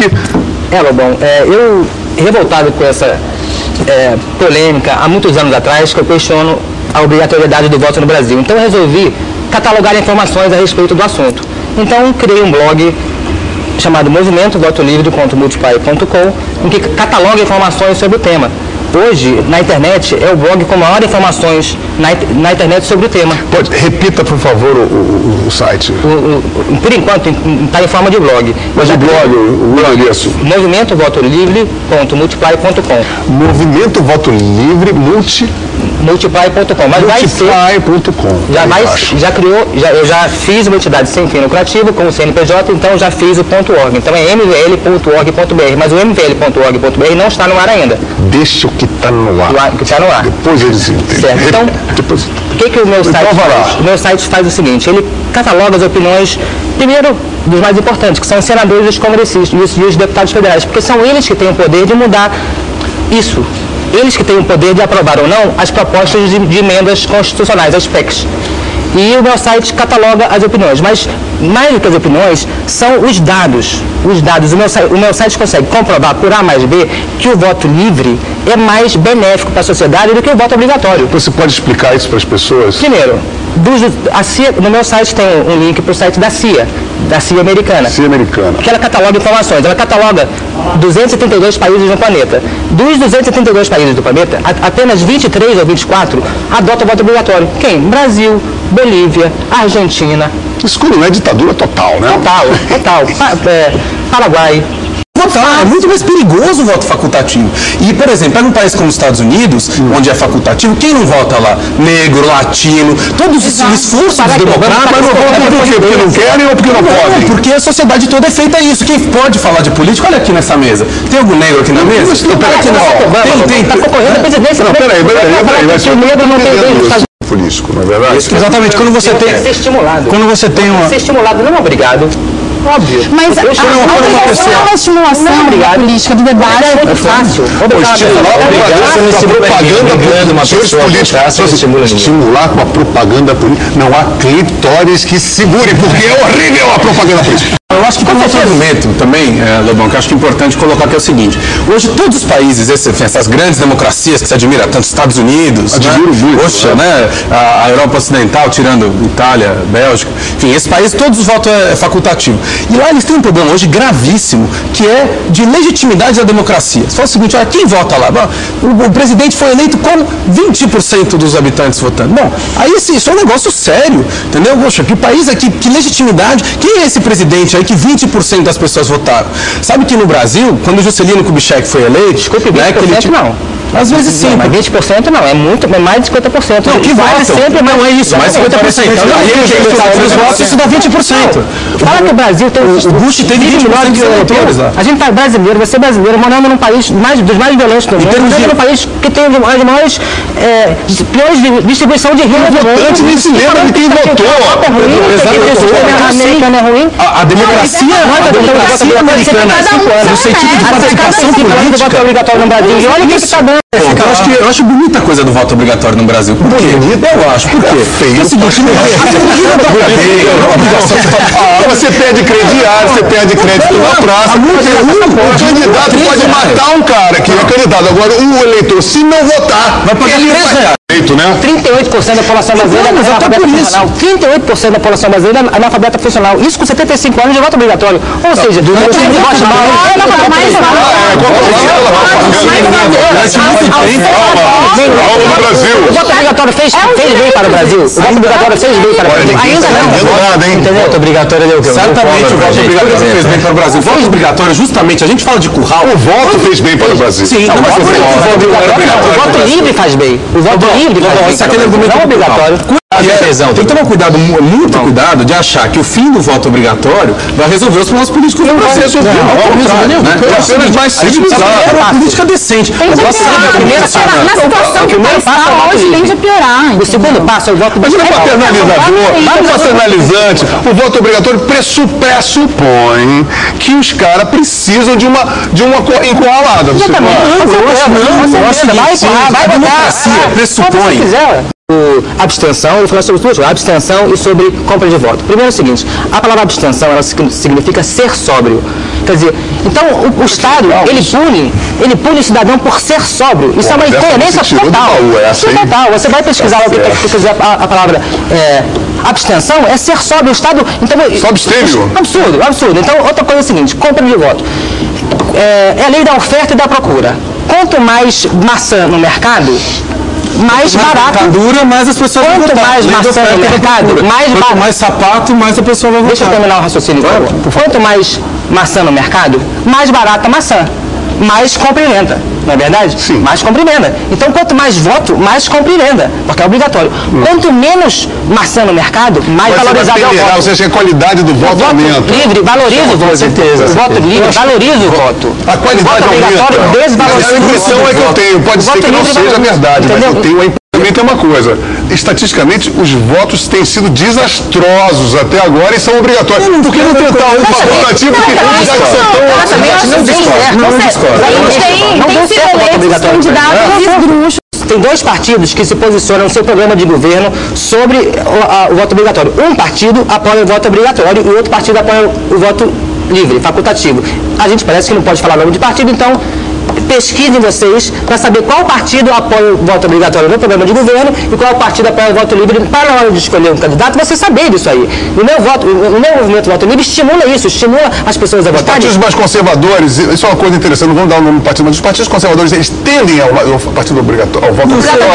aqui. Lobão, eu, revoltado com essa polêmica, há muitos anos atrás, que eu questiono a obrigatoriedade do voto no Brasil. Então eu resolvi catalogar informações a respeito do assunto. Então criei um blog chamado Movimento Voto Livre.multiply.com, em que cataloga informações sobre o tema. Hoje, na internet, é o blog com maior informações na internet sobre o tema. Repita, por favor, o site. Por enquanto, está em forma de blog. Mas o blog, o endereço? Movimento Voto Livre.multiply.com. Movimento Voto Livre multiply.com. Mas vai ser. Eu já fiz uma entidade sem fim lucrativo com o CNPJ, então já fiz o .org. Então é mvl.org.br, mas o mvl.org.br não está no ar ainda. Deixa o que está no ar. Que está no ar. Depois eles entendem. Certo. Então, o que o meu site faz? O meu site faz o seguinte: ele cataloga as opiniões, primeiro, dos mais importantes, que são os senadores e os congressistas e os deputados federais, porque são eles que têm o poder de mudar isso. Eles que têm o poder de aprovar ou não as propostas de emendas constitucionais, as PECs. E o meu site cataloga as opiniões, mas mais do que as opiniões, são os dados. O meu site consegue comprovar por A mais B que o voto livre é mais benéfico para a sociedade do que o voto obrigatório. Você pode explicar isso para as pessoas? Primeiro, a CIA, no meu site tem um link para o site da CIA americana. CIA americana. Que ela cataloga informações. Ela cataloga 272 países no planeta. Dos 272 países do planeta, apenas 23 ou 24 adotam o voto obrigatório. Quem? Brasil, Bolívia, Argentina. Isso não é ditadura total, né? Total. Paraguai. É muito mais perigoso o voto facultativo. E, por exemplo, pega um país como os Estados Unidos, onde é facultativo, quem não vota lá? Negro, latino, todos os esforços dos democratas... Mas não votam por quê? Porque não querem ou porque não podem? Porque a sociedade toda é feita isso. Quem pode falar de política? Olha aqui nessa mesa. Tem algum negro aqui na mesa? Tem. Está concorrendo a presidência. Não, peraí. O negro não tem político, não é verdade? Exatamente. Quando você tem... ser estimulado. Quando você tem uma... Ser estimulado, não é obrigado. Óbvio. Mas a estimulação da política, do debate é muito fácil. Estimular com a propaganda política. Não há clitóris que segure, porque é horrível a propaganda política. Eu acho que tem outro argumento também, Lobão, que eu acho que é importante colocar, que é o seguinte: hoje todos os países, essas grandes democracias que se admira, tanto os Estados Unidos, a Europa Ocidental, tirando Itália, Bélgica, enfim, esses países, todos os votos é facultativo. E lá eles têm um problema hoje gravíssimo, que é de legitimidade da democracia. Você fala o seguinte: olha, quem vota lá? Bom, o presidente foi eleito com 20% dos habitantes votando. Bom, aí isso é um negócio sério, entendeu? Poxa, que país aqui, que legitimidade, quem é esse presidente aí que 20% das pessoas votaram? Sabe que no Brasil, quando o Juscelino Kubitschek foi eleito... Desculpe, 20% não. Às vezes sim. Mas 20% não, é mais de 50%. Não, que vale sempre não é isso, mais de 50%. Os votos, isso dá 20%. Fala que o Brasil tem... O Bush teve 20 milhões de eleitores lá. A gente tá brasileiro, você é brasileiro, morando num país dos mais violentos do mundo, morando num país que tem as maiores piores distribuição de renda do mundo. Antes nem se lembra de quem votou. A democracia americana, no sentido de participação política... voto obrigatório no Brasil. E olha o que está dando. Eu acho bonita a coisa do voto obrigatório no Brasil. Por quê? Eu acho. Por quê? Porque é o seguinte, você perde crediário, você perde crédito na praça. O candidato pode matar um cara que é candidato. Agora, o eleitor, se não votar, vai pagar R$3. 38% da população brasileira é analfabeta funcional. 38% da população brasileira é analfabeta funcional. Isso com 75 anos de voto obrigatório. Ou seja, do voto o voto obrigatório fez bem para o Brasil. O voto obrigatório fez bem para o Brasil. Ainda não. O voto obrigatório é o quê? Certamente o voto obrigatório fez bem para o Brasil. O voto obrigatório, justamente, a gente fala de curral. O voto fez bem para o Brasil. Sim, o voto livre faz bem. O voto livre faz bem. Isso é aquele argumento obrigatório. Tem que tomar cuidado, muito cuidado, de achar que o fim do voto obrigatório vai resolver os problemas políticos do Brasil. É apenas mais civilizado. É uma política decente. Na situação que está hoje tende a piorar. O segundo passo é o voto Mas não é paternalizador, paternalizante. O voto obrigatório pressupõe que os caras precisam de uma encurralada. Não, eu acho que a democracia pressupõe abstenção, eu vou falar sobre duas coisas, abstenção e sobre compra de voto. Primeiro é o seguinte, a palavra abstenção, ela significa ser sóbrio. Quer dizer, então o Estado, ele pune o cidadão por ser sóbrio. Isso é uma incoerência total. Total. Você vai pesquisar o que quiser a palavra abstenção, é ser sóbrio. O Estado... Então, só abstêmio. Absurdo. Então, outra coisa é a seguinte, compra de voto. É a lei da oferta e da procura. Quanto mais maçã no mercado, mais barato. Dura, mais as pessoas vão votar. Quanto mais maçã no mercado, mais barato. Quanto mais sapato, mais a pessoa vai votar. Deixa eu terminar o raciocínio. Quanto mais maçã no mercado, mais barata a maçã. Mais compra e venda. Não é verdade? Sim. Mais compra e venda. Então, quanto mais voto, mais compra e venda. Porque é obrigatório. Quanto menos maçã no mercado, mais valorizado é o voto. Ou seja, a qualidade do voto aumenta. O voto livre valoriza o voto. Com certeza. O voto livre valoriza o voto. A qualidade aumenta. Desvaloriza a impressão é que eu tenho. Pode ser que não seja verdade, mas eu tenho a impressão. Também tem uma coisa, estatisticamente os votos têm sido desastrosos até agora e são obrigatórios. Por que não tentar um facultativo que já que Tem dois partidos que se posicionam no seu programa de governo sobre o voto obrigatório. Um partido apoia o voto obrigatório e o outro partido apoia o voto livre, facultativo. A gente parece que não pode falar nome de partido, então pesquisem vocês para saber qual partido apoia o voto obrigatório no programa de governo e qual partido apoia o voto livre para a hora de escolher um candidato, você saber disso aí. O meu movimento Voto Livre estimula isso, estimula as pessoas a votarem. Os partidos mais conservadores, isso é uma coisa interessante, não vamos dar o nome do partido, mas os partidos conservadores, eles tendem ao partido obrigatório, ao voto obrigatório.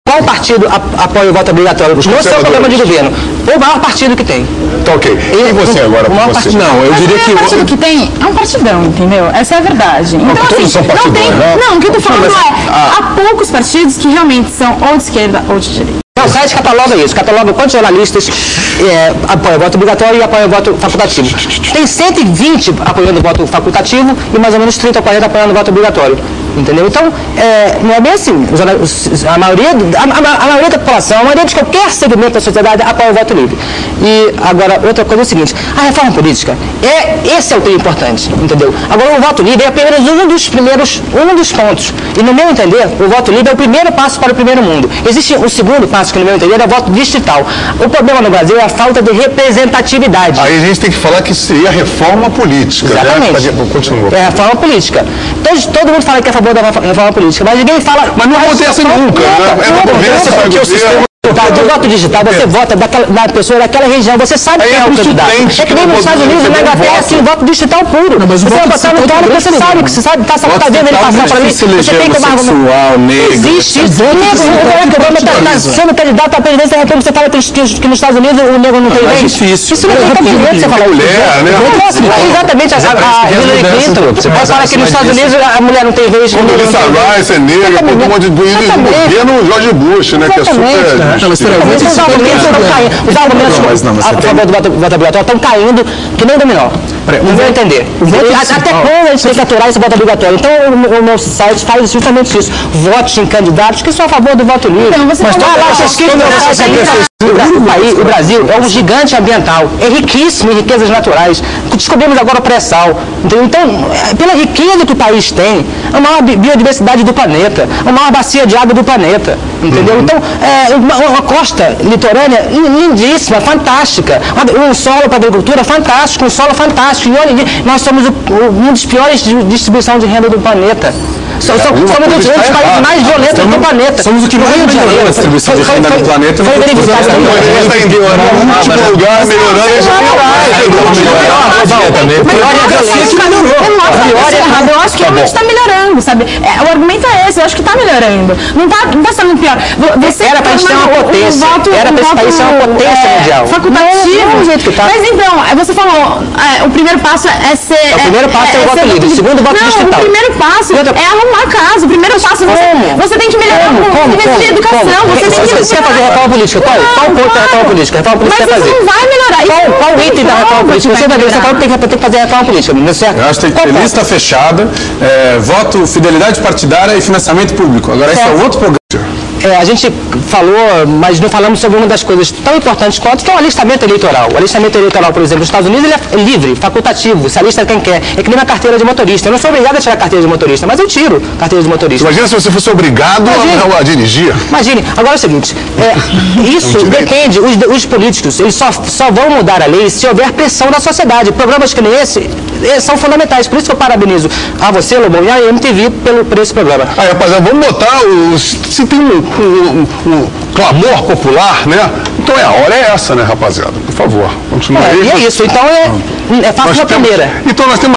Qual partido apoia o voto obrigatório? No seu programa de governo. O maior partido que tem. Tá ok. E você agora? O maior partido. Não, eu diria que... O partido que tem é um partidão, entendeu? Essa é a verdade. Então, todos são partidões, né? Não, o que eu tô falando há poucos partidos que realmente são ou de esquerda ou de direita. O site cataloga isso, cataloga quantos jornalistas apoiam o voto obrigatório e apoiam o voto facultativo. Tem 120 apoiando o voto facultativo e mais ou menos 30 ou 40 apoiando o voto obrigatório. Entendeu? Então, não é bem assim. A maioria da população, a maioria de qualquer segmento da sociedade apoia o voto livre. E agora, outra coisa é o seguinte, a reforma política, esse é o que é importante, entendeu? Agora, o voto livre é apenas um dos pontos. E no meu entender, o voto livre é o primeiro passo para o primeiro mundo. Existe um segundo passo que no meu entender é o voto distrital. O problema no Brasil é a falta de representatividade. Aí a gente tem que falar que seria a reforma política. Exatamente. Continua. É a reforma política. Todo mundo fala que é a favor da reforma política, mas ninguém fala... Mas não acontece nunca, né? É do governo, porque o sistema... Do voto digital, você vota da pessoa daquela região, você sabe quem é o candidato. É que nem nos Estados Unidos, na Inglaterra, assim, voto digital puro. Você vai votar no cara que você sabe, passa a vendo ele passar para mim, você tem que tomar existe isso. Sendo candidato à presidência da República, você fala que nos Estados Unidos o negro não tem vez? Difícil. Isso não é tão direito você falar isso. Exatamente, a Hillary Clinton. Ela fala que nos Estados Unidos a mulher não tem vez. Quando ele Rice é negra, todo mundo de governo George Bush, né, que é super... Os argumentos a favor do voto obrigatório estão caindo que nem dominó. Não vou entender. Até quando a gente tem que aturar esse voto obrigatório? Então o meu site faz justamente isso. Vote em candidatos que são a favor do voto livre. Então, você o Brasil é um gigante ambiental. É riquíssimo em riquezas naturais. Descobrimos agora o pré-sal. Então, pela riqueza que o país tem, a maior biodiversidade do planeta, a maior bacia de água do planeta. Entendeu? Então, uma costa litorânea lindíssima, fantástica. Um solo para a agricultura fantástico, um solo fantástico. E olha, nós somos um dos piores de distribuição de renda do planeta. Somos um dos países mais violentos do planeta. Somos o que mais melhorou a distribuição de renda do planeta. Foi verificado em último lugar, melhorando. Eu acho que realmente está melhorando, sabe? O argumento é esse, eu acho que está melhorando. Não está sendo pior. Era para a gente ser uma potência. Era para esse país ser uma potência mundial. Facultativo. Mas então, você falou, o primeiro passo é ser... O primeiro passo é o voto livre, o segundo o voto distrital. O primeiro passo é arrumar casa. O primeiro passo você tem que melhorar o nível de educação. Você quer fazer reforma política? Qual ponto da reforma política? Reforma política mas você não vai melhorar. Qual item da reforma política? Você vai ver, você fala que tem que fazer a reforma política, não é certo? Eu acho que tem lista fechada, voto, fidelidade partidária e financiamento público. Agora, esse é outro programa. a gente falou, mas não falamos sobre uma das coisas tão importantes quanto, que é o alistamento eleitoral. O alistamento eleitoral, por exemplo, nos Estados Unidos, ele é livre, facultativo, se alista quem quer. É que nem uma carteira de motorista. Eu não sou obrigado a tirar a carteira de motorista, mas eu tiro a carteira de motorista. Imagina se você fosse obrigado a dirigir. Imagine. Agora é o seguinte, isso depende, os políticos, eles só vão mudar a lei se houver pressão da sociedade. Programas que nem esse são fundamentais. Por isso que eu parabenizo a você, Lobão, e a MTV por esse programa. Aí, rapaziada, vamos botar se tem um clamor popular, né? Então a hora é essa, né, rapaziada? Por favor, continua aí. E é isso. Então é fácil a primeira. Então nós temos